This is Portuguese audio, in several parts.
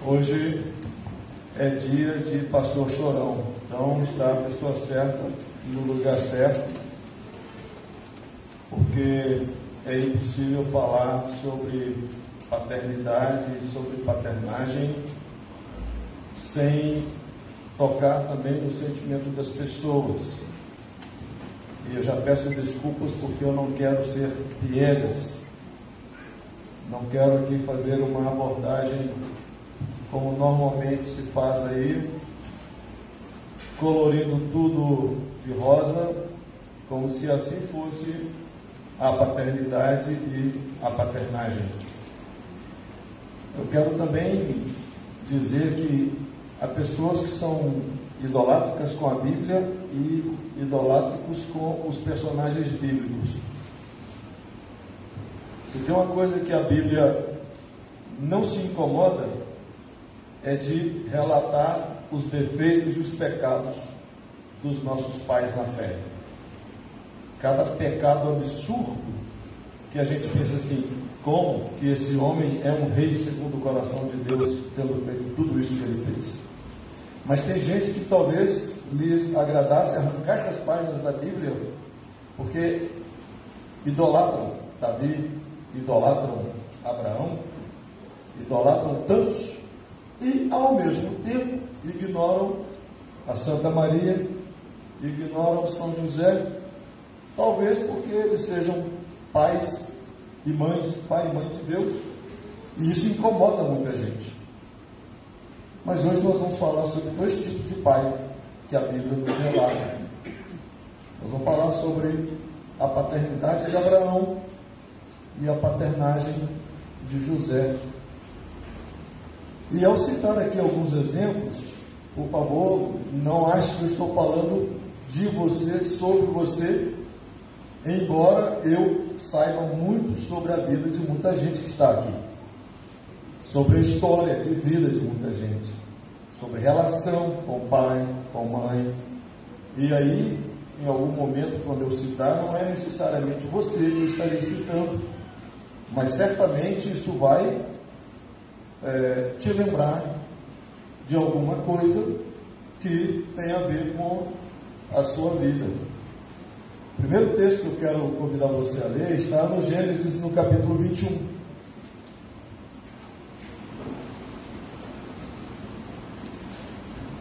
Hoje é dia de Pastor Chorão, então está a pessoa certa no lugar certo, porque é impossível falar sobre paternidade e sobre paternagem sem tocar também no sentimento das pessoas. E eu já peço desculpas porque eu não quero ser piegas, não quero aqui fazer uma abordagem como normalmente se faz aí, colorindo tudo de rosa, como se assim fosse a paternidade e a paternagem. Eu quero também dizer que há pessoas que são idolátricas com a Bíblia e idolátricos com os personagens bíblicos. Se tem uma coisa que a Bíblia não se incomoda, é de relatar os defeitos e os pecados dos nossos pais na fé. Cada pecado absurdo que a gente pensa assim, como que esse homem é um rei segundo o coração de Deus, tendo feito tudo isso que ele fez. Mas tem gente que talvez lhes agradasse arrancar essas páginas da Bíblia, porque idolatram Davi, idolatram Abraão, idolatram tantos, e ao mesmo tempo ignoram a Santa Maria, ignoram São José, talvez porque eles sejam pais e mães, pai e mãe de Deus, e isso incomoda muita gente. Mas hoje nós vamos falar sobre dois tipos de pai que a Bíblia nos relata. Nós vamos falar sobre a paternidade de Abraão e a paternagem de José. E ao citar aqui alguns exemplos, por favor, não ache que eu estou falando de você, sobre você, embora eu saiba muito sobre a vida de muita gente que está aqui, sobre a história de vida de muita gente, sobre relação com pai, com mãe. E aí, em algum momento, quando eu citar, não é necessariamente você que eu estarei citando, mas certamente isso vai te lembrar de alguma coisa que tem a ver com a sua vida. O primeiro texto que eu quero convidar você a ler está no Gênesis, no capítulo 21.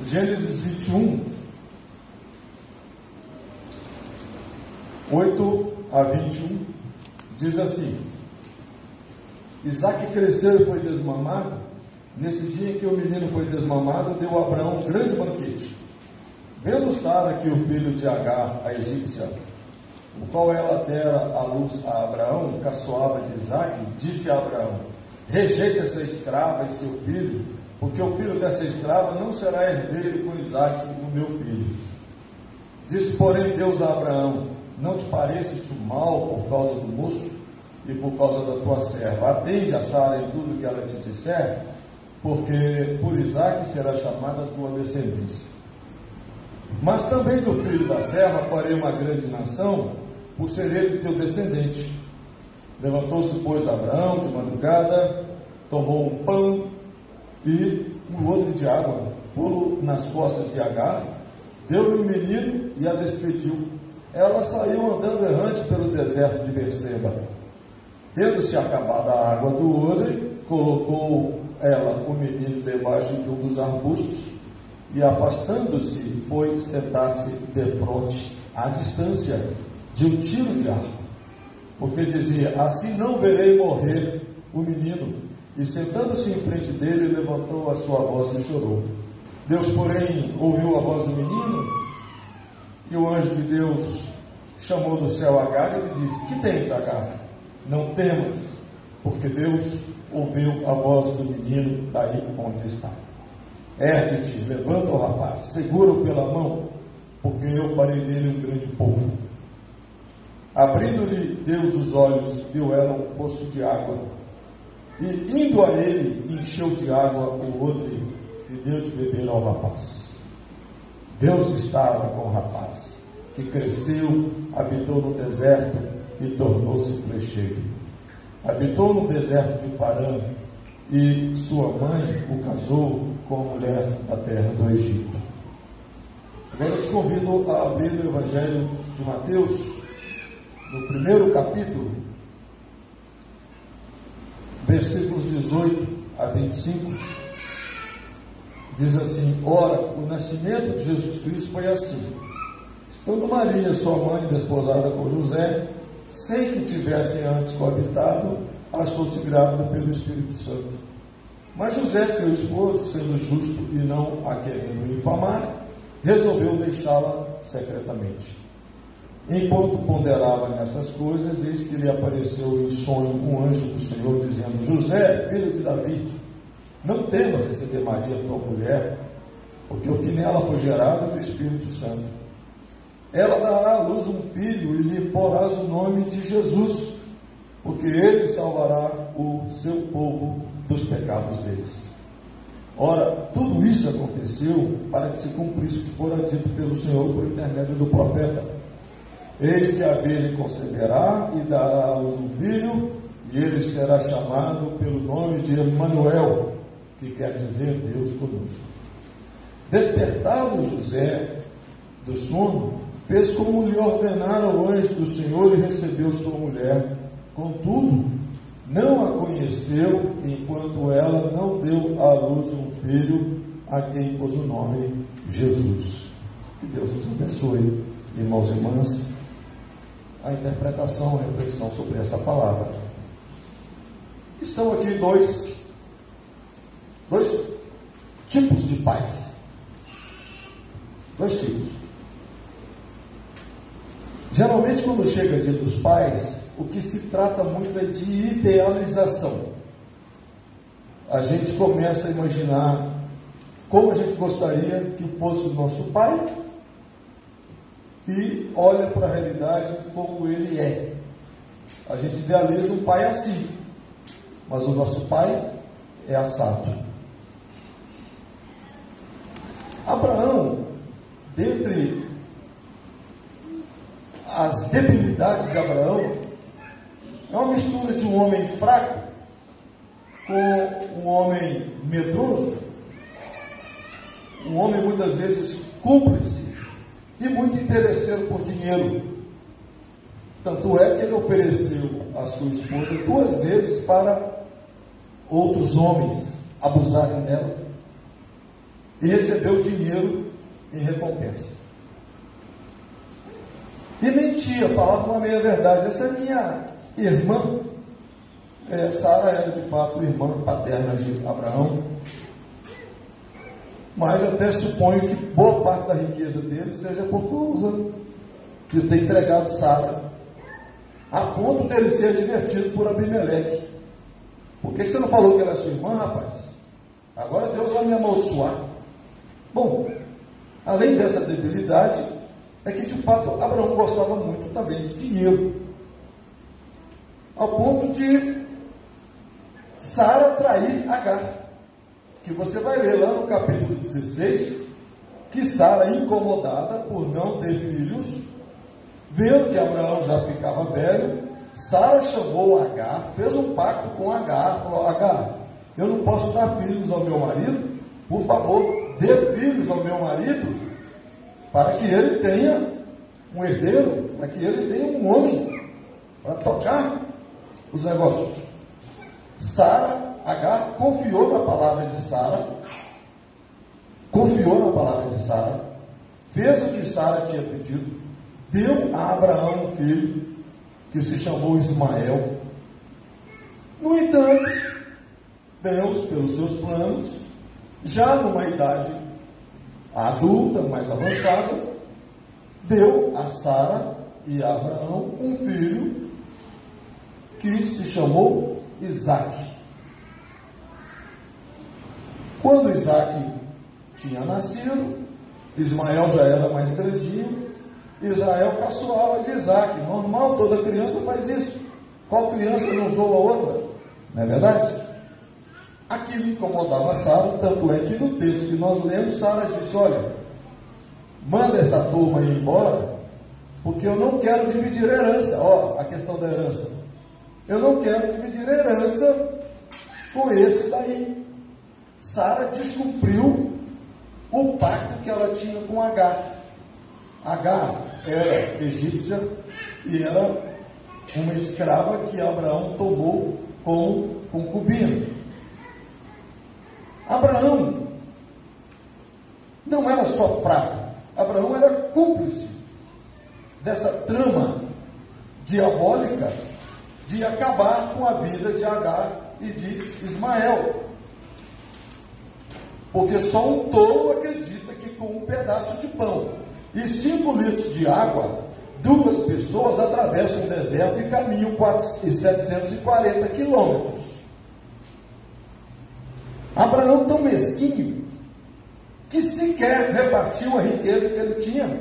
Gênesis 21, 8 a 21, diz assim: Isaque cresceu e foi desmamado. Nesse dia em que o menino foi desmamado, deu a Abraão um grande banquete. Vendo Sara que o filho de Agar, a egípcia, o qual ela dera à luz a Abraão, caçoava de Isaque, disse a Abraão: rejeita essa escrava e seu filho, porque o filho dessa escrava não será herdeiro com Isaque, o meu filho. Disse, porém, Deus a Abraão: não te pareça isso mal por causa do moço e por causa da tua serva? Atende a Sara em tudo que ela te disser, porque por Isaque será chamada a tua descendência. Mas também do filho da serva farei uma grande nação, por ser ele teu descendente. Levantou-se, pois, Abraão de madrugada, tomou um pão e um odre de água, pô-lo nas costas de Agar, deu-lhe o menino e a despediu. Ela saiu andando errante pelo deserto de Berseba. Tendo-se acabado a água do odre, colocou ela o menino debaixo de um dos arbustos e, afastando-se, foi sentar-se defronte, à distância de um tiro de arco, porque dizia: assim não verei morrer o menino. E sentando-se em frente dele, levantou a sua voz e chorou. Deus, porém, ouviu a voz do menino, e o anjo de Deus chamou do céu Agar e lhe disse: que tens, Agar? Não temas, porque Deus ouviu a voz do menino daí onde está. Ergue-te, levanta o rapaz, segura-o pela mão, porque eu farei dele um grande povo. Abrindo-lhe Deus os olhos, viu ela um poço de água, e indo a ele, encheu de água o odre e deu de beber ao rapaz. Deus estava com o rapaz, que cresceu, habitou no deserto e tornou-se flecheiro. Habitou no deserto de Parã, e sua mãe o casou com a mulher da terra do Egito. Agora eu te convido a abrir o Evangelho de Mateus, no primeiro capítulo, versículos 18 a 25, diz assim: ora, o nascimento de Jesus Cristo foi assim. Estando Maria, sua mãe, desposada com José, sem que tivessem antes coabitado, achou-se grávida pelo Espírito Santo. Mas José, seu esposo, sendo justo e não a querendo infamar, resolveu deixá-la secretamente. Enquanto ponderava nessas coisas, eis que lhe apareceu em sonho um anjo do Senhor, dizendo: José, filho de Davi, não temas receber Maria, tua mulher, porque o que nela foi gerado é do Espírito Santo. Ela dará à luz um filho e lhe porás o nome de Jesus, porque ele salvará o seu povo dos pecados deles. Ora, tudo isso aconteceu para que se cumprisse o que fora dito pelo Senhor por intermédio do profeta: eis que a Virgem conceberá e dará à luz um filho, e ele será chamado pelo nome de Emanuel, que quer dizer Deus conosco. Despertado José do sono, fez como lhe ordenara o anjo do Senhor e recebeu sua mulher. Contudo, não a conheceu enquanto ela não deu à luz um filho, a quem pôs o nome Jesus. Que Deus nos abençoe, irmãos e irmãs, a interpretação e a reflexão sobre essa palavra. Estão aqui dois tipos de pais. Dois tipos. Geralmente, quando chega dia dos pais, o que se trata muito é de idealização. A gente começa a imaginar como a gente gostaria que fosse o nosso pai e olha para a realidade como ele é. A gente idealiza um pai assim, mas o nosso pai é assado. Abraão, dentre as debilidades de Abraão, é uma mistura de um homem fraco com um homem medroso, um homem muitas vezes cúmplice e muito interesseiro por dinheiro. Tanto é que ele ofereceu a sua esposa 2 vezes para outros homens abusarem dela e recebeu dinheiro em recompensa. E mentia, falava uma meia-verdade. Essa é minha irmã. Sara era de fato irmã paterna de Abraão. Mas até suponho que boa parte da riqueza dele seja por causa de ter entregado Sara, a ponto dele ser advertido por Abimeleque. Por que você não falou que ela é sua irmã, rapaz? Agora Deus vai me amaldiçoar. Bom, além dessa debilidade, é que de fato Abraão gostava muito também de dinheiro, ao ponto de Sara trair Agar, que você vai ler lá no capítulo 16, que Sara, incomodada por não ter filhos, vendo que Abraão já ficava velho, Sara chamou Agar, fez um pacto com Agar, falou: Agar, eu não posso dar filhos ao meu marido, por favor, dê filhos ao meu marido, para que ele tenha um herdeiro, para que ele tenha um homem para tocar os negócios. Agar confiou na palavra de Sara, fez o que Sara tinha pedido, deu a Abraão um filho, que se chamou Ismael. No entanto, Deus, pelos seus planos, já numa idade adulta, mais avançada, deu a Sara e a Abraão um filho que se chamou Isaque. Quando Isaque tinha nascido, Ismael já era mais grandinho, Israel caçoava de Isaque. Normal, toda criança faz isso. Qual criança não zoa a outra? Não é verdade? Aquilo incomodava Sara, tanto é que no texto que nós lemos, Sara disse: olha, manda essa turma ir embora, porque eu não quero dividir herança. Ó, a questão da herança. Eu não quero dividir herança foi esse daí. Sara descumpriu o pacto que ela tinha com Agar. Agar era egípcia e era uma escrava que Abraão tomou como concubina. Abraão não era só fraco, Abraão era cúmplice dessa trama diabólica de acabar com a vida de Agar e de Ismael. Porque só um tolo acredita que com um pedaço de pão e 5 litros de água, 2 pessoas atravessam o deserto e caminham 740 quilômetros. Abraão tão mesquinho que sequer repartiu a riqueza que ele tinha,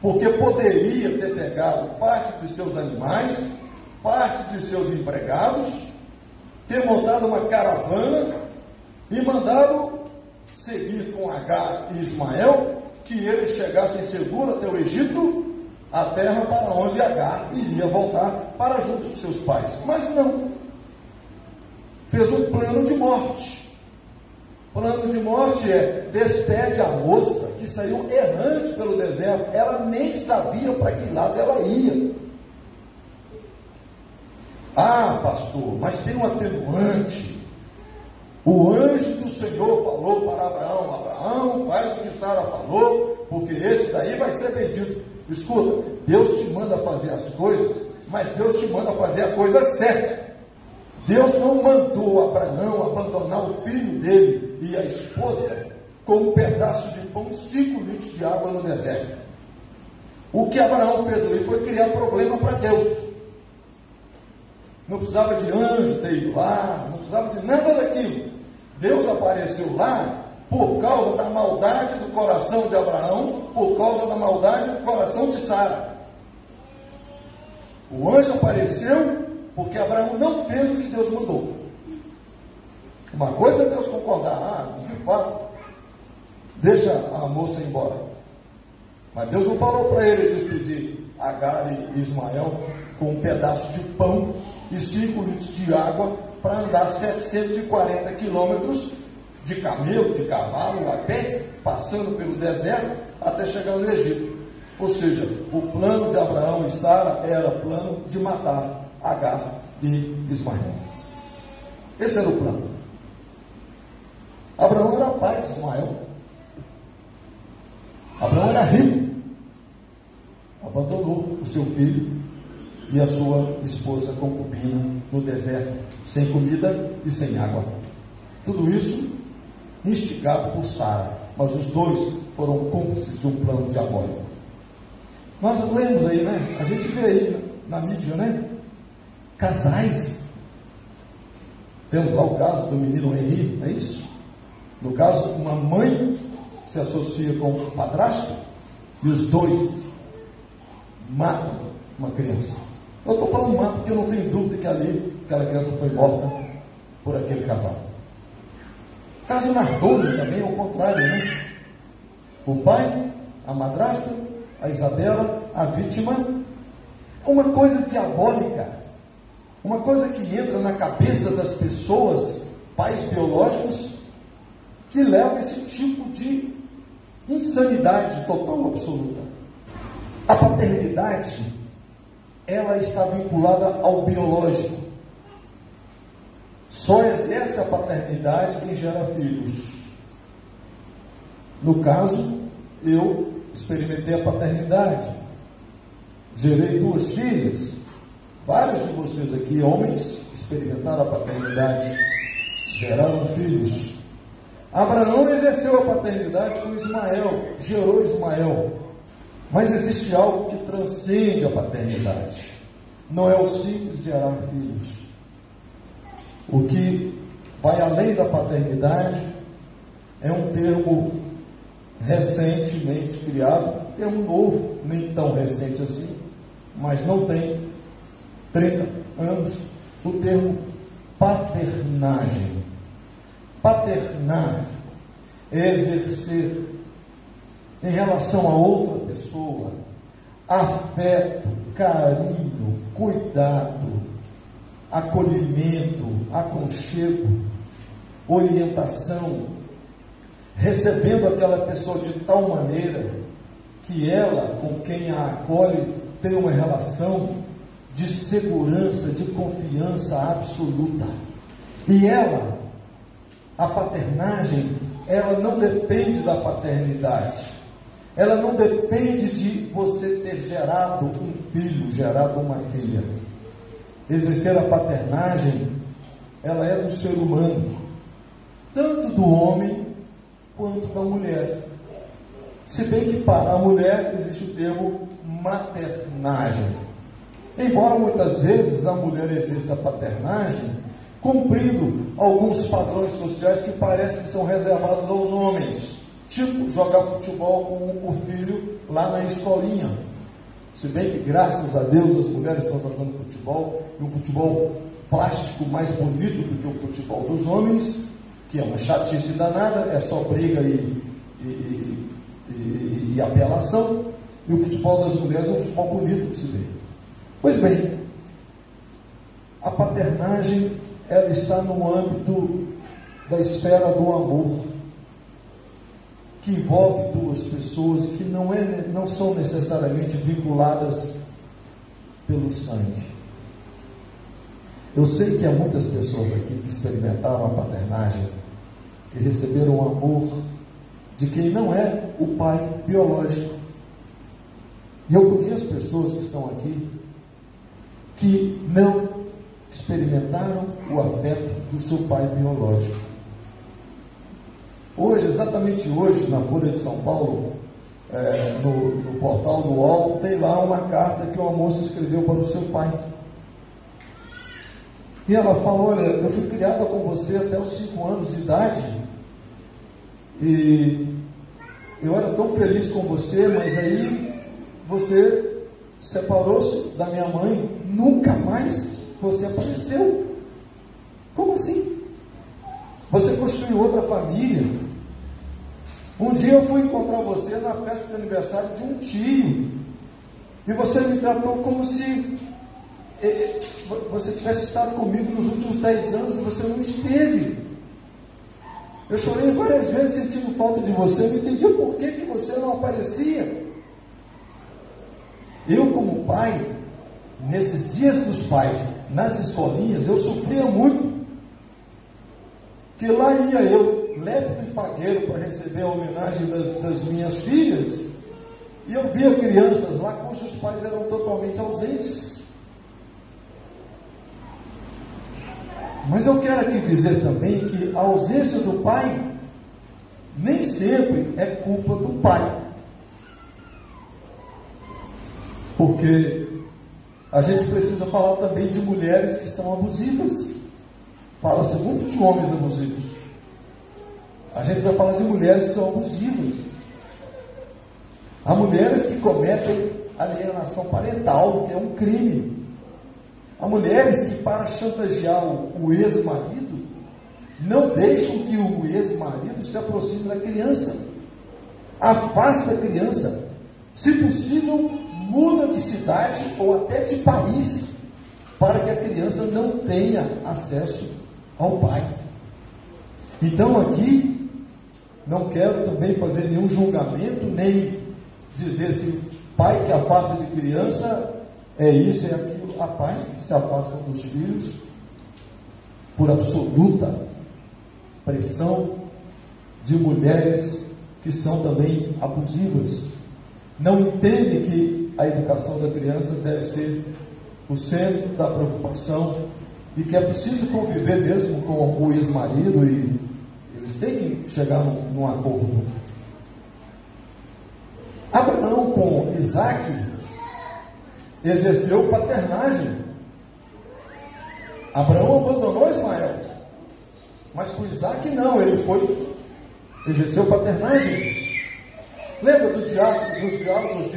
porque poderia ter pegado parte de seus animais, parte de seus empregados, ter montado uma caravana e mandado seguir com Agar e Ismael, que eles chegassem seguros até o Egito, a terra para onde Agar iria voltar para junto dos seus pais. Mas não. Fez um plano de morte. Plano de morte é: despede a moça que saiu errante pelo deserto. Ela nem sabia para que lado ela ia. Ah, pastor, mas tem um atenuante. O anjo do Senhor falou para Abraão: Abraão, faz o que Sara falou, porque esse daí vai ser bendito. Escuta, Deus te manda fazer as coisas, mas Deus te manda fazer a coisa certa. Deus não mandou Abraão abandonar o filho dele e a esposa com um pedaço de pão e 5 litros de água no deserto. O que Abraão fez ali foi criar problema para Deus. Não precisava de anjo ter ido lá, não precisava de nada daquilo. Deus apareceu lá por causa da maldade do coração de Abraão, por causa da maldade do coração de Sara. O anjo apareceu porque Abraão não fez o que Deus mandou. Uma coisa é Deus concordar: de fato, deixa a moça ir embora. Mas Deus não falou para ele despedir Agar e Ismael com um pedaço de pão e 5 litros de água para andar 740 quilômetros de camelo, de cavalo, a pé, passando pelo deserto até chegar no Egito. Ou seja, o plano de Abraão e Sara era plano de matar Agar e Ismael. Esse era o plano. Abraão era pai de Ismael. Abraão era rico. Abandonou o seu filho e a sua esposa concubina no deserto, sem comida e sem água. Tudo isso instigado por Sara, mas os dois foram cúmplices de um plano diabólico. Nós lemos aí, né? A gente vê aí na mídia, né? Casais. Temos lá o caso do menino Henri, é isso? No caso, uma mãe se associa com o padrasto e os dois matam uma criança. Eu estou falando matam porque eu não tenho dúvida que ali aquela criança foi morta por aquele casal. Caso Nardoni também é o contrário, né? O pai, a madrasta, a Isabela, a vítima. Uma coisa diabólica, uma coisa que entra na cabeça das pessoas, pais biológicos, que leva esse tipo de insanidade total, absoluta. A paternidade, ela está vinculada ao biológico. Só exerce a paternidade quem gera filhos. No caso, eu experimentei a paternidade. Gerei 2 filhas. Vários de vocês aqui, homens, experimentaram a paternidade. Geraram filhos. Abraão exerceu a paternidade com Ismael. Gerou Ismael. Mas existe algo que transcende a paternidade. Não é o simples gerar filhos. O que vai além da paternidade é um termo recentemente criado, termo novo, nem tão recente assim, mas não tem 30 anos, o termo paternagem. Paternar é exercer em relação a outra pessoa afeto, carinho, cuidado, acolhimento, aconchego, orientação, recebendo aquela pessoa de tal maneira que ela, com quem a acolhe, tem uma relação de segurança, de confiança absoluta. E ela, a paternagem, ela não depende da paternidade. Ela não depende de você ter gerado um filho, gerado uma filha. Exercer a paternagem, ela é do ser humano, tanto do homem quanto da mulher. Se bem que para a mulher existe o termo maternagem. Embora muitas vezes a mulher exerça a paternagem, cumprindo alguns padrões sociais que parecem que são reservados aos homens. Tipo, jogar futebol com o filho lá na escolinha. Se bem que, graças a Deus, as mulheres estão jogando futebol, e um futebol plástico mais bonito do que o futebol dos homens, que é uma chatice danada, é só briga e apelação, e o futebol das mulheres é um futebol bonito de se ver. Pois bem, a paternagem, ela está no âmbito da esfera do amor, que envolve duas pessoas que não são necessariamente vinculadas pelo sangue. Eu sei que há muitas pessoas aqui que experimentaram a paternagem, que receberam o amor de quem não é o pai biológico. E eu conheço pessoas que estão aqui que não experimentaram o afeto do seu pai biológico. Hoje, exatamente hoje, na Folha de São Paulo, no portal do UOL, tem lá uma carta que uma moça escreveu para o seu pai. E ela falou: olha, eu fui criada com você até os 5 anos de idade, e eu era tão feliz com você, mas aí você separou-se da minha mãe, nunca mais você apareceu. Como assim? Você construiu outra família. Um dia eu fui encontrar você na festa de aniversário de um tio, e você me tratou como se você tivesse estado comigo nos últimos 10 anos e você não esteve. Eu chorei várias vezes sentindo falta de você, eu não entendi por que você não aparecia. Eu, como pai, nesses dias dos pais, nas escolinhas, eu sofria muito, que lá ia eu, lépido e fagueiro, para receber a homenagem das minhas filhas, e eu via crianças lá cujos pais eram totalmente ausentes. Mas eu quero aqui dizer também que a ausência do pai nem sempre é culpa do pai. Porque a gente precisa falar também de mulheres que são abusivas. Fala-se muito de homens abusivos. A gente vai falar de mulheres que são abusivas. Há mulheres que cometem alienação parental, que é um crime. Há mulheres que, para chantagear o ex-marido, não deixam que o ex-marido se aproxime da criança. Afasta a criança. Se possível, muda de cidade ou até de país, para que a criança não tenha acesso ao pai. Então aqui, não quero também fazer nenhum julgamento, nem dizer se pai que afasta de criança é isso, é aquilo. Há pais que se afastam dos filhos por absoluta pressão de mulheres que são também abusivas. Não entendem que a educação da criança deve ser o centro da preocupação e que é preciso conviver mesmo com o ex-marido, e eles têm que chegar num acordo. Abraão com Isaac exerceu paternagem. Abraão abandonou Ismael, mas com Isaac não, ele exerceu paternagem. Lembra dos diálogos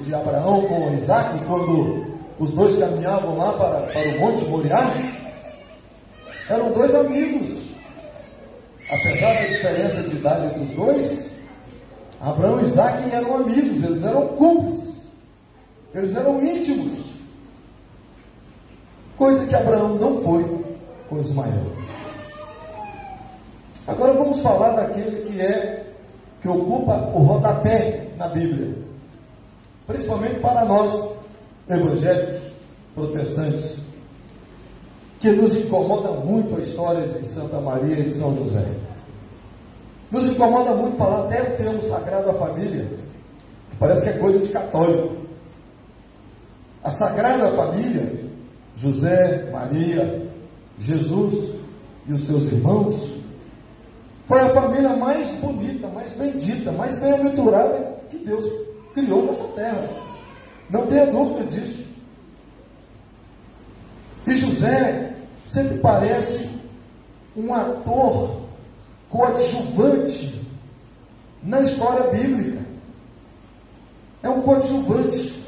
de Abraão com Isaac, quando os dois caminhavam lá para o Monte Moriá? Eram dois amigos. Apesar da diferença de idade entre os dois, Abraão e Isaac eram amigos, eles eram cúmplices, eles eram íntimos. coisa que Abraão não foi com Ismael. Agora vamos falar daquele que ocupa o rodapé na Bíblia, principalmente para nós evangélicos, protestantes, que nos incomoda muito a história de Santa Maria e de São José. Nos incomoda muito falar até o termo Sagrada Família, que parece que é coisa de católico. A Sagrada Família, José, Maria, Jesus e os seus irmãos, foi a família mais bonita, mais bendita, mais bem-aventurada que Deus criou nessa terra. Não tenha dúvida disso. E José sempre parece um ator coadjuvante na história bíblica. É um coadjuvante.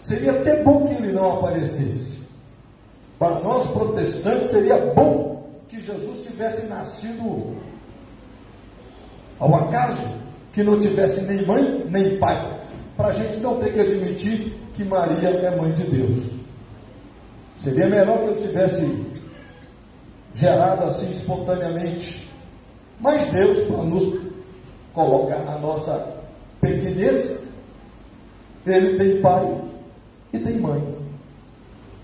Seria até bom que ele não aparecesse. Para nós protestantes seria bom que Jesus tivesse nascido ao acaso, que não tivesse nem mãe nem pai, para a gente não ter que admitir que Maria é mãe de Deus. Seria melhor que eu tivesse gerado assim espontaneamente. Mas Deus, para nos colocar na nossa pequenez, Ele tem pai e tem mãe,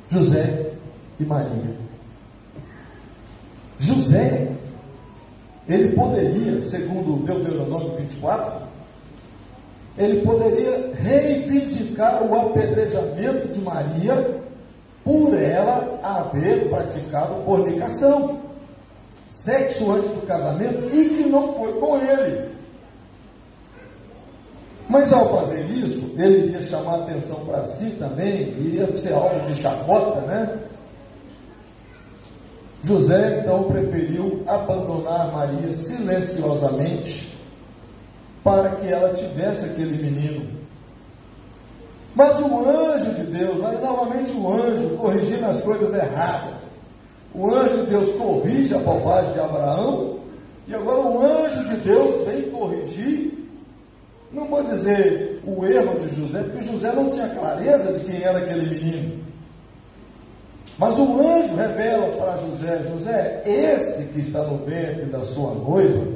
José e Maria. José, ele poderia, segundo Deuteronômio 24, ele poderia reivindicar o apedrejamento de Maria por ela haver praticado fornicação, sexo antes do casamento, e que não foi com ele. Mas ao fazer isso, ele iria chamar a atenção para si também, iria ser alvo de chacota, né? José então preferiu abandonar Maria silenciosamente para que ela tivesse aquele menino. Mas o anjo de Deus, aí novamente o anjo corrigindo as coisas erradas. O anjo de Deus corrige a bobagem de Abraão, e agora o anjo de Deus vem corrigir, não vou dizer o erro de José, porque José não tinha clareza de quem era aquele menino. Mas o anjo revela para José: José, esse que está no ventre da sua noiva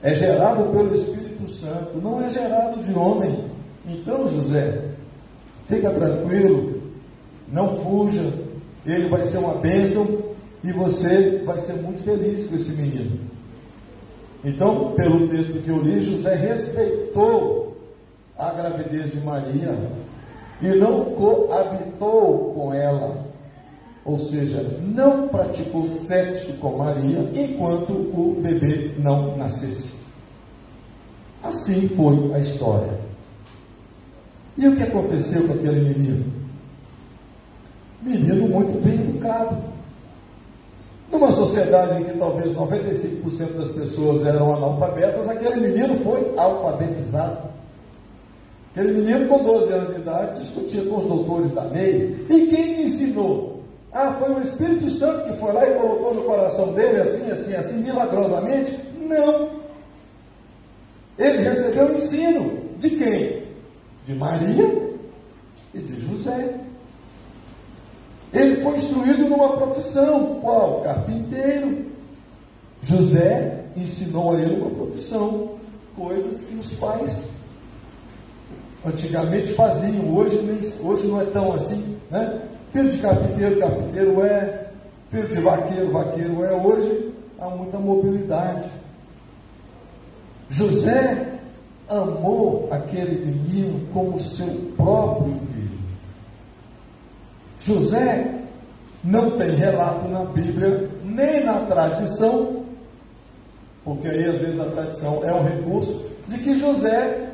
é gerado pelo Espírito Santo, não é gerado de homem. Então, José, fica tranquilo, não fuja, ele vai ser uma bênção e você vai ser muito feliz com esse menino. Então, pelo texto que eu li, José respeitou a gravidez de Maria e não coabitou com ela, ou seja, não praticou sexo com Maria enquanto o bebê não nascesse. Assim foi a história. E o que aconteceu com aquele menino? Menino muito bem educado. Numa sociedade em que talvez 95% das pessoas eram analfabetas, aquele menino foi alfabetizado. Aquele menino com 12 anos de idade discutia com os doutores da lei. E quem lhe ensinou? Foi o Espírito Santo que foi lá e colocou no coração dele assim, milagrosamente? Não. Ele recebeu o ensino de quem? De Maria e de José. Ele foi instruído numa profissão. Qual? Carpinteiro. José ensinou a ele uma profissão, coisas que os pais antigamente faziam, hoje não é tão assim, né? Filho de carpinteiro, carpinteiro é, filho de vaqueiro, vaqueiro é. Hoje há muita mobilidade. José amou aquele menino como seu próprio filho. José não tem relato na Bíblia, nem na tradição, porque aí às vezes a tradição é um recurso, de que José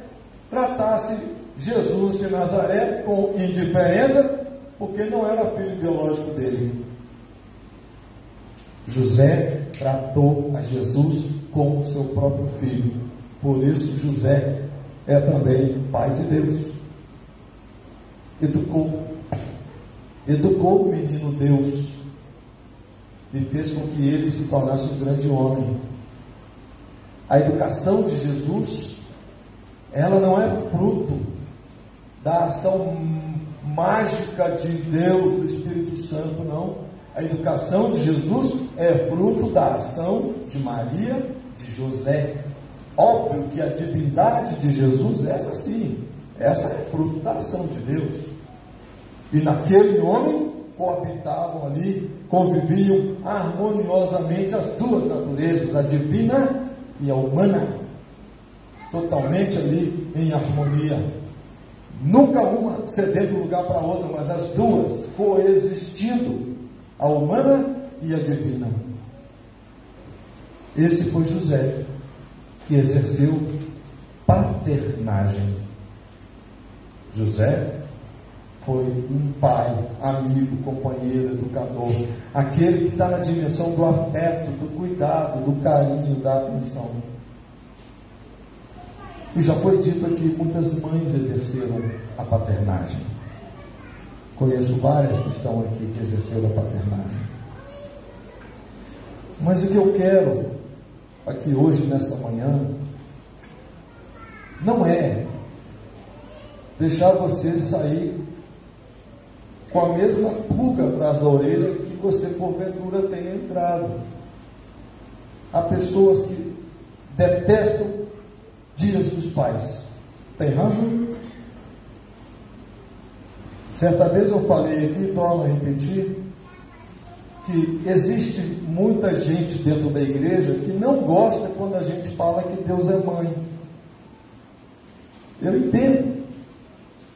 tratasse Jesus de Nazaré com indiferença, porque não era filho biológico dele. José tratou a Jesus como seu próprio filho. Por isso José é também pai de Deus. Educou o menino Deus e fez com que ele se tornasse um grande homem. A educação de Jesus, ela não é fruto da ação mágica de Deus, do Espírito Santo, não. A educação de Jesus é fruto da ação de Maria, de José. Óbvio que a divindade de Jesus, essa sim, essa é fruto da ação de Deus. E naquele homem coabitavam ali, conviviam harmoniosamente as duas naturezas, a divina e a humana, totalmente ali em harmonia. Nunca uma cedendo lugar para a outra, mas as duas coexistindo, a humana e a divina. Esse foi José, que exerceu paternagem. José foi um pai, amigo, companheiro, educador, aquele que está na dimensão do afeto, do cuidado, do carinho, da atenção. E já foi dito aqui, muitas mães exerceram a paternagem. Conheço várias que estão aqui que exerceram a paternagem. Mas o que eu quero aqui hoje, nessa manhã, não é deixar você sair com a mesma pulga atrás da orelha que você porventura tenha entrado. Há pessoas que detestam dias dos pais. Tem razão? Certa vez eu falei aqui, torno a repetir, que existe muita gente dentro da igreja que não gosta quando a gente fala que Deus é mãe. Eu entendo.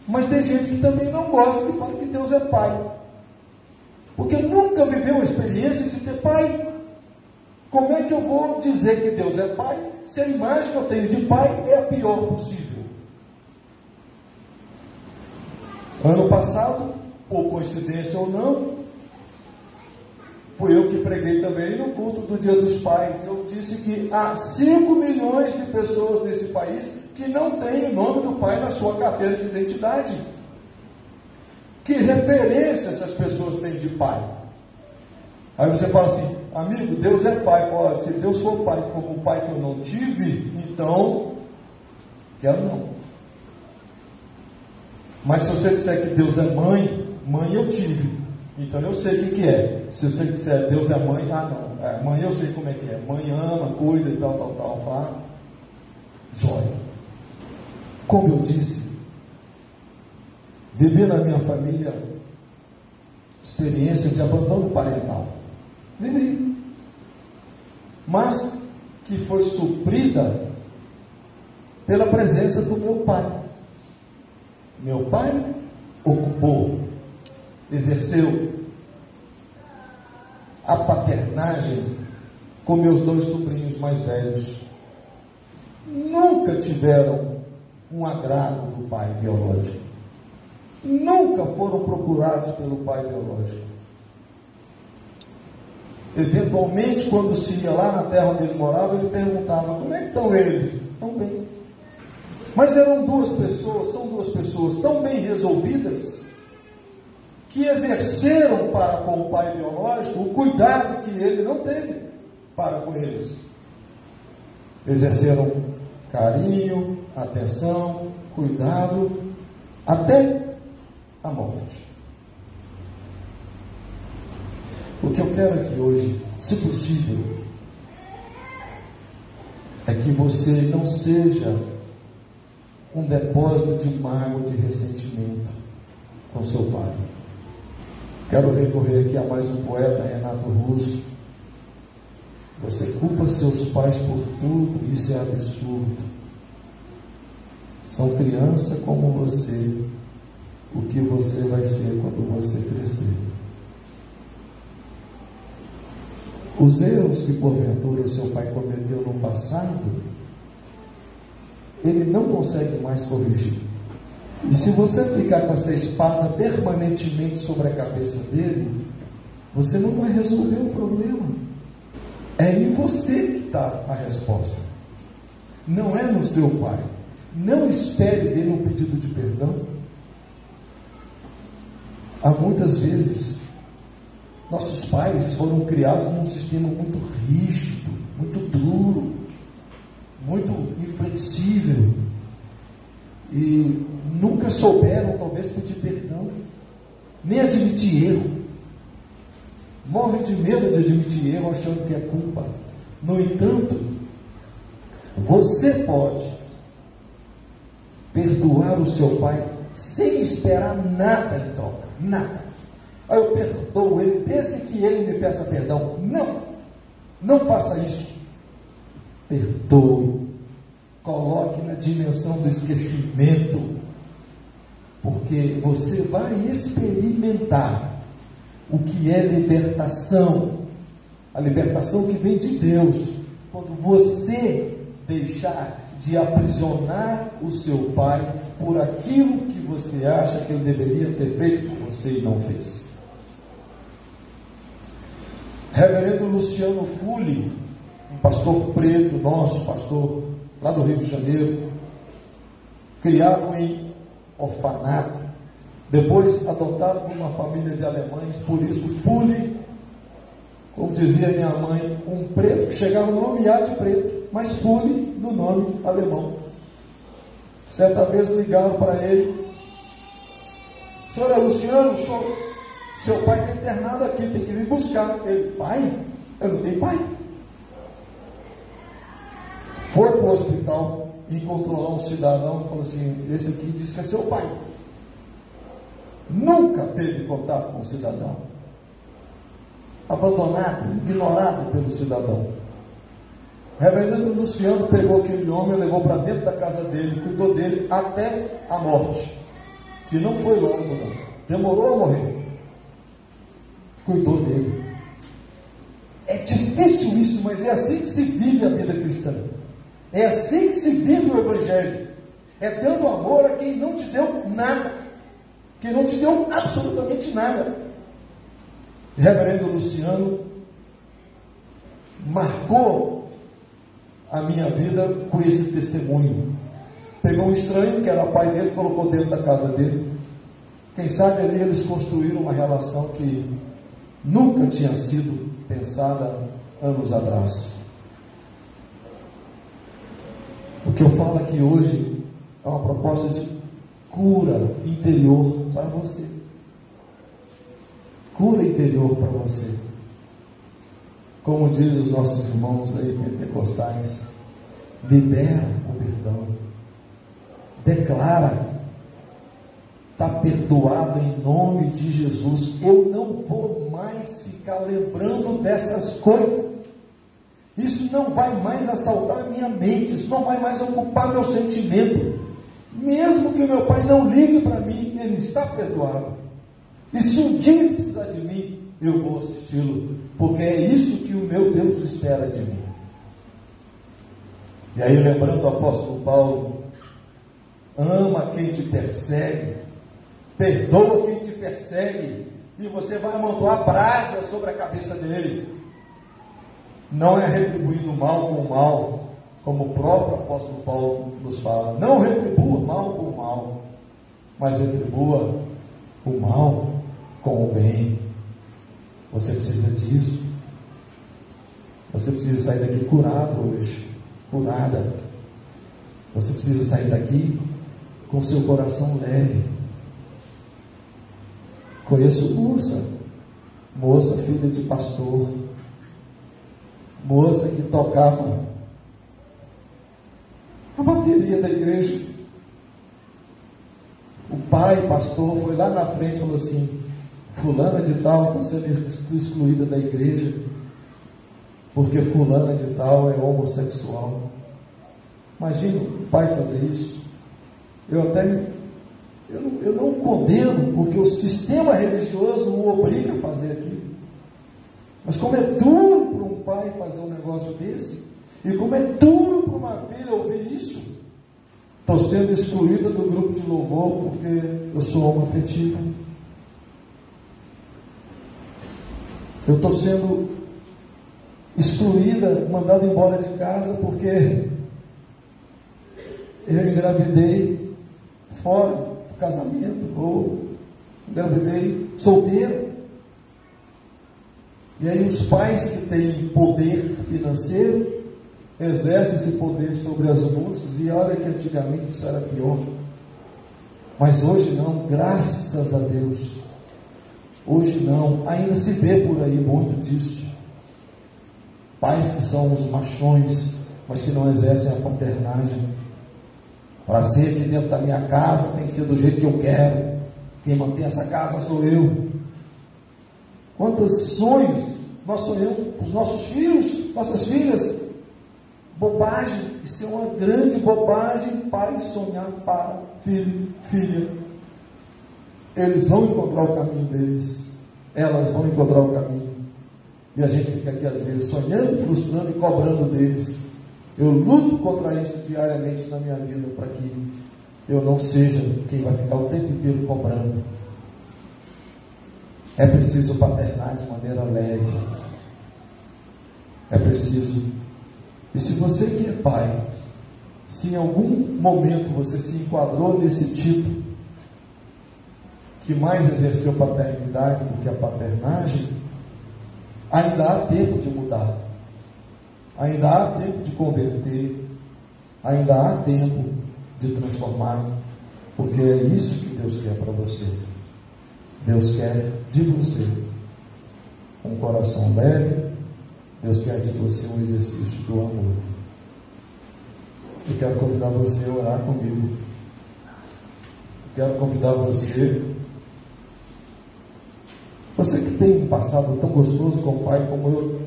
Mas tem gente que também não gosta que fala que Deus é pai. Porque nunca viveu a experiência de ter pai. Como é que eu vou dizer que Deus é pai se a imagem que eu tenho de pai é a pior possível? Ano passado, por coincidência ou não, fui eu que preguei também no culto do Dia dos Pais. Eu disse que há 5 milhões de pessoas nesse país que não têm o nome do pai na sua carteira de identidade. Que referência essas pessoas têm de pai? Aí você fala assim, amigo, Deus é pai. Pô, se Deus for pai como o pai que eu não tive, então, quero não. Mas se você disser que Deus é mãe, mãe eu tive. Então eu sei o que é. Se você disser Deus é mãe, não. Mãe eu sei como é que é. Mãe ama, cuida e tal. Fala. Joia. Como eu disse, vivi na minha família experiência de abandono parental. Vivi. Mas que foi suprida pela presença do meu pai. Meu pai ocupou, exerceu a paternagem com meus 2 sobrinhos mais velhos. Nunca tiveram um agrado do pai biológico. Nunca foram procurados pelo pai biológico. Eventualmente, quando se ia lá na terra onde ele morava, ele perguntava, como é que estão eles? Estão bem. Mas eram 2 pessoas, são 2 pessoas tão bem resolvidas, que exerceram para com o pai biológico o cuidado que ele não teve para com eles. Exerceram carinho, atenção, cuidado, até a morte. O que eu quero aqui hoje, se possível, é que você não seja um depósito de mágoa, de ressentimento com seu pai. Quero recorrer aqui a mais um poeta, Renato Russo. Você culpa seus pais por tudo, isso é absurdo. São criança como você. O que você vai ser quando você crescer? Os erros que porventura o seu pai cometeu no passado, ele não consegue mais corrigir. E se você ficar com essa espada permanentemente sobre a cabeça dele, você não vai resolver o problema. É em você que está a resposta. Não é no seu pai. Não espere dele um pedido de perdão. Há muitas vezes, nossos pais foram criados num sistema muito rígido, muito duro, muito inflexível, e nunca nunca souberam, talvez, pedir perdão, nem admitir erro. Morre de medo de admitir erro, achando que é culpa. No entanto, você pode perdoar o seu pai sem esperar nada em troca, nada. Aí eu perdoo ele desde que ele me peça perdão. Não faça isso. Perdoe, coloque na dimensão do esquecimento, porque você vai experimentar o que é libertação, a libertação que vem de Deus, quando você deixar de aprisionar o seu pai por aquilo que você acha que ele deveria ter feito por você e não fez. Reverendo Luciano Fulli, um pastor preto, nosso pastor lá do Rio de Janeiro, criado em orfanato, depois adotado por uma família de alemães, por isso Fulli, como dizia minha mãe, um preto que chegava no nome A de preto, mas Fulli no nome alemão. Certa vez ligaram para ele: senhor é Luciano, seu pai está internado aqui, tem que vir buscar. Ele: pai? Eu não tenho pai. Foi para o hospital, encontrou lá um cidadão e falou assim: esse aqui diz que é seu pai. Nunca teve contato com o cidadão, abandonado, ignorado pelo cidadão. O reverendo Luciano pegou aquele homem, levou para dentro da casa dele, cuidou dele até a morte, que não foi longo, não. Demorou a morrer. Cuidou dele. É difícil isso, mas é assim que se vive a vida cristã. É assim que se vive o Evangelho. É dando amor a quem não te deu nada, quem não te deu absolutamente nada. O reverendo Luciano marcou a minha vida com esse testemunho. Pegou um estranho, que era pai dele, colocou dentro da casa dele. Quem sabe ali eles construíram uma relação que nunca tinha sido pensada anos atrás. O que eu falo aqui hoje é uma proposta de cura interior para você. Cura interior para você. Como dizem os nossos irmãos aí pentecostais, libera o perdão. Declara: está perdoado em nome de Jesus. Eu não vou mais ficar lembrando dessas coisas. Isso não vai mais assaltar a minha mente. Isso não vai mais ocupar meu sentimento. Mesmo que o meu pai não ligue para mim, ele está perdoado. E se um dia ele precisar de mim, eu vou assisti-lo, porque é isso que o meu Deus espera de mim. E aí, lembrando o apóstolo Paulo: ama quem te persegue, perdoa quem te persegue, e você vai amontoar brasa sobre a cabeça dele. Não é retribuindo o mal com o mal, como o próprio apóstolo Paulo nos fala. Não retribua o mal com o mal, mas retribua o mal com o bem. Você precisa disso. Você precisa sair daqui curado hoje, curada. Você precisa sair daqui com seu coração leve. Conheço moça filha de pastor, moça que tocava a bateria da igreja. O pai, pastor, foi lá na frente e falou assim: fulana de tal está sendo excluída da igreja, porque fulana de tal é homossexual. Imagina o pai fazer isso. Eu não condeno, porque o sistema religioso o obriga a fazer aquilo. Mas como é duro para um pai fazer um negócio desse, e como é duro para uma filha ouvir isso. Estou sendo excluída do grupo de louvor porque eu sou homoafetivo. Eu estou sendo excluída, mandada embora de casa porque eu engravidei fora do casamento, ou engravidei solteiro. E aí os pais que têm poder financeiro exercem esse poder sobre as moças, e olha que antigamente isso era pior. Mas hoje não, graças a Deus. Hoje não, ainda se vê por aí muito disso. Pais que são os machões, mas que não exercem a paternagem. Para ser aqui dentro da minha casa, tem que ser do jeito que eu quero. Quem mantém essa casa sou eu. Quantos sonhos nós sonhamos com os nossos filhos, nossas filhas? Bobagem, isso é uma grande bobagem, pai sonhar para filho, filha. Eles vão encontrar o caminho deles, elas vão encontrar o caminho, e a gente fica aqui às vezes sonhando, frustrando e cobrando deles. Eu luto contra isso diariamente na minha vida, para que eu não seja quem vai ficar o tempo inteiro cobrando. É preciso paternar de maneira leve, é preciso. E se você que é pai, se em algum momento você se enquadrou nesse tipo, que mais exerceu paternidade do que a paternagem, ainda há tempo de mudar, ainda há tempo de converter, ainda há tempo de transformar, porque é isso que Deus quer para você. Deus quer de você um coração leve. Deus quer de você um exercício do amor. Eu quero convidar você a orar comigo. Eu quero convidar você que tem um passado tão gostoso com o pai como eu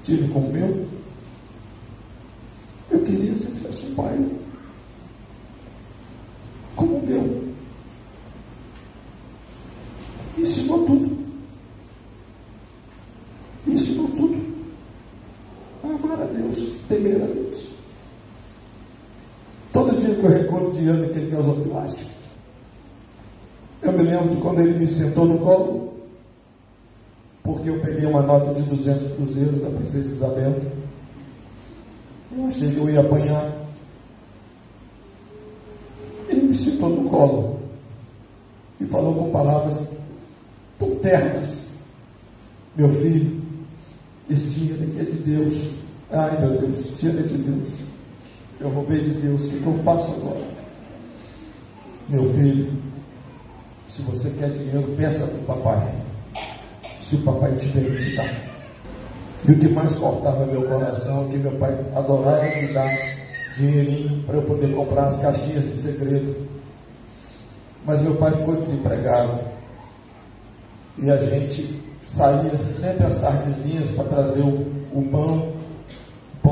tive com o meu. Eu queria que você tivesse um pai como o meu. Ensinou tudo. Ensinou tudo. A amar a Deus, temer a Deus. Todo dia que eu recordo diante daquele gasofilácio, eu me lembro de quando ele me sentou no colo, porque eu peguei uma nota de 200 cruzeiros da Princesa Isabel. Eu achei que eu ia apanhar. Ele me sentou no colo e falou com palavras tão ternas: meu filho, esse dinheiro aqui é de Deus. Ai meu Deus, esse dinheiro é de Deus. Eu roubei de Deus, o que eu faço agora? Meu filho, se você quer dinheiro, peça para o papai. Se o papai te der, ele te dá. E o que mais cortava meu coração é que meu pai adorava me dar dinheirinho para eu poder comprar as caixinhas de segredo. Mas meu pai ficou desempregado. E a gente saía sempre às tardezinhas para trazer o pão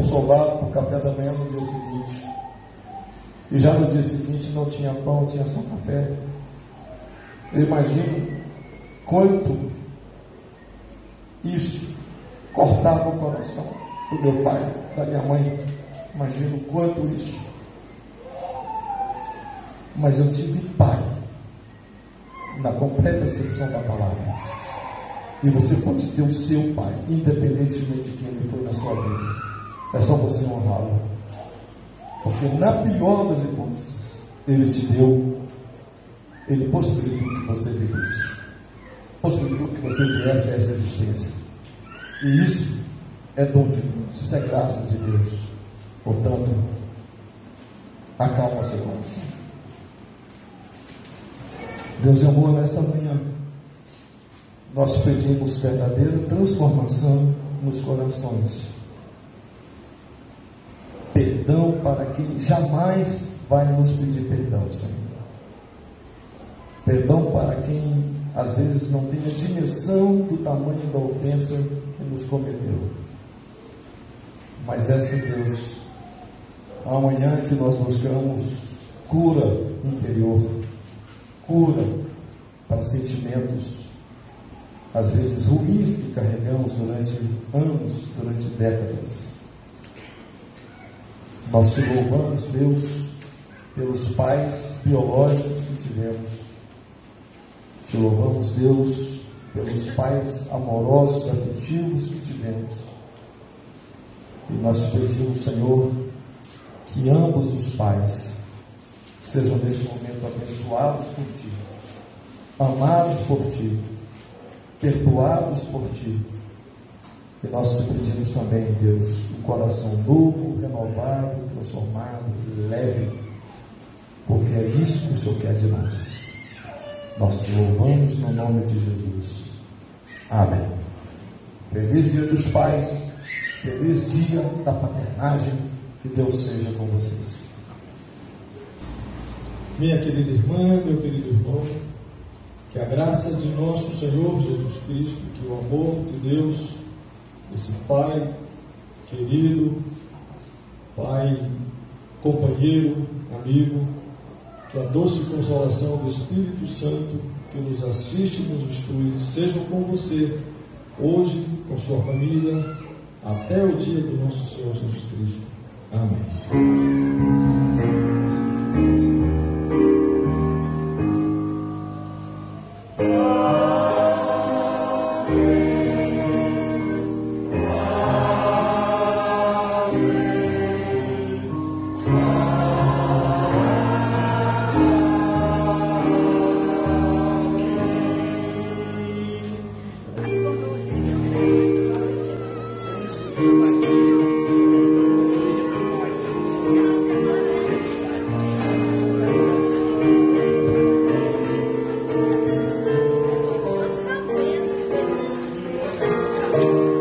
solado para o café da manhã no dia seguinte. E já no dia seguinte não tinha pão, tinha só café. Eu imagino quanto isso cortava o coração do meu pai, da minha mãe. Imagino quanto isso. Mas eu tive pai, na completa acepção da palavra. E você pode ter o seu pai, independentemente de quem ele foi na sua vida. É só você honrá-lo. Porque na pior das hipóteses, ele te deu, ele possibilitou que você vivesse, possibilitou que você viesse a essa existência. E isso é dom de Deus, isso é graça de Deus. Portanto, acalma seu coração. Deus é amor, nesta manhã nós pedimos verdadeira transformação nos corações. Perdão para quem jamais vai nos pedir perdão, Senhor. Perdão para quem às vezes não tem a dimensão do tamanho da ofensa que nos cometeu. Mas essa, Deus, amanhã que nós buscamos cura interior, cura para sentimentos às vezes ruins que carregamos durante anos, durante décadas. Nós te louvamos, Deus, pelos pais biológicos que tivemos. Te louvamos, Deus, pelos pais amorosos, afetivos que tivemos. E nós te pedimos, Senhor, que ambos os pais sejam neste momento abençoados por Ti, amados por Ti, perdoados por Ti. E nós te pedimos também, Deus, um coração novo, renovado, transformado, leve, porque é isso que o Senhor quer de nós. Nós te louvamos no nome de Jesus. Amém. Feliz Dia dos Pais, feliz Dia da Paternagem, que Deus seja com vocês. Minha querida irmã, meu querido irmão, que a graça de nosso Senhor Jesus Cristo, que o amor de Deus, esse Pai querido, Pai companheiro, amigo, que a doce consolação do Espírito Santo, que nos assiste e nos instrui, sejam com você, hoje, com sua família, até o dia do nosso Senhor Jesus Cristo. Amém. Thank you.